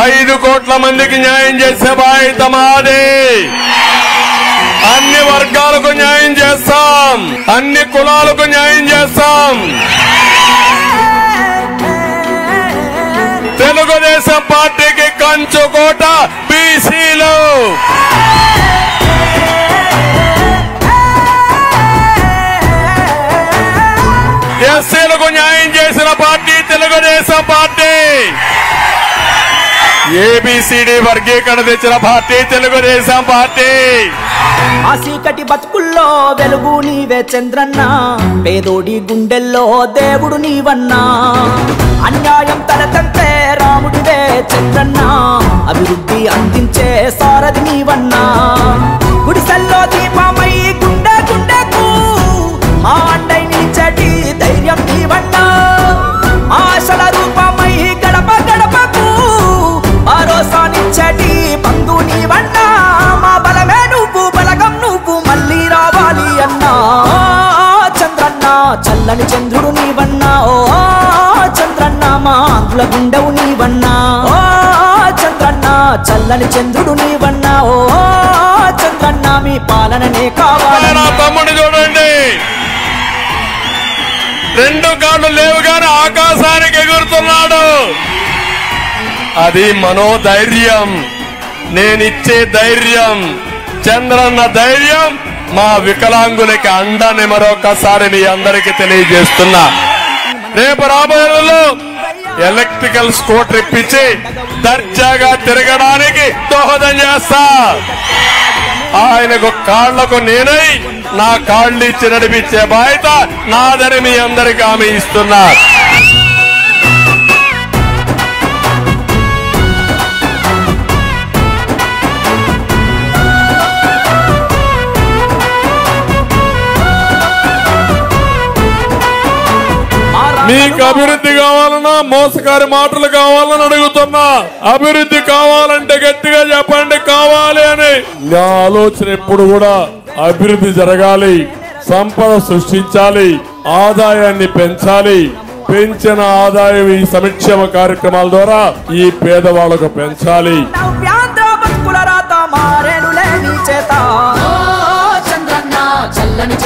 5 కోట్ల మందికి న్యాయం చేసే బాధ్యత మాది. అన్ని వర్గాలకు న్యాయం చేస్తాం, అన్ని కులాలకు న్యాయం చేస్తాం. తెలుగుదేశం పార్టీకి కంచుకోట బీసీలు. ఎస్సీలకు న్యాయం చేసిన పార్టీ తెలుగుదేశం పార్టీ. ఏబిసిడి వర్గీకరణ తెచ్చిన పార్టీ తెలుగుదేశం పార్టీ. ఆ చీకటి బతుకుల్లో వెలుగు నీవే చంద్రన్న, పేదోడి గుండెల్లో దేవుడు నీవన్నా. అన్యాయం తలతంటే రాముడివే చంద్రన్న, అభివృద్ధి అందించే సారథి నీవన్నా. గుడిసెల్లో దీపమై గుండె గుండెకు మా అండై నిలిచేటి ధైర్యం నీవన్నా. ఆశల రూపమై గడప గడపకు భరోసానిచ్చేటి బంధు నీవన్నా. మా బలమే నువ్వు, బలగం నువ్వు, మళ్ళీ రావాలి అన్నా. చంద్రన్న చల్లని చంద్రుడు నీవన్నా. ఓ చంద్రన్న మా ఆంధ్రుల గుండెవు నీవన్నా. ఓ చంద్రన్న చల్లని చంద్రుడు నీవన్నా. ఓ చంద్రన్న మీ పాలననే కావాలి. తమ్ముడు చూడండి, 2 కాళ్ళు లేవు గాని ఆకాశానికి ఎగురుతున్నాడు. అది మనోధైర్యం, నేనిచ్చే ధైర్యం, చంద్రన్న ధైర్యం. మా వికలాంగులకి అండని మరొకసారి మీ అందరికీ తెలియజేస్తున్నా. రేపు రాబోయేలో ఎలక్ట్రికల్ స్కూటర్ ఇప్పించి దర్జాగా తిరగడానికి దోహదం చేస్తా. ఆయనకు కాళ్లకు నేనై నా కాళ్ళు ఇచ్చి నడిపించే బాధ్యత నాదని మీ అందరికీ హామీ ఇస్తున్నా. మీకు అభివృద్ధి కావాలన్నా మోసకారి మాటలు కావాలని అడుగుతున్నా. అభివృద్ధి కావాలంటే గట్టిగా చెప్పండి కావాలి అని. నా ఆలోచన ఎప్పుడు కూడా అభివృద్ధి జరగాలి, సంపద సృష్టించాలి, ఆదాయాన్ని పెంచాలి. పెంచిన ఆదాయం ఈ సంక్షేమ కార్యక్రమాల ద్వారా ఈ పేదవాళ్లకు పెంచాలి. చంద్రన్న చల్లని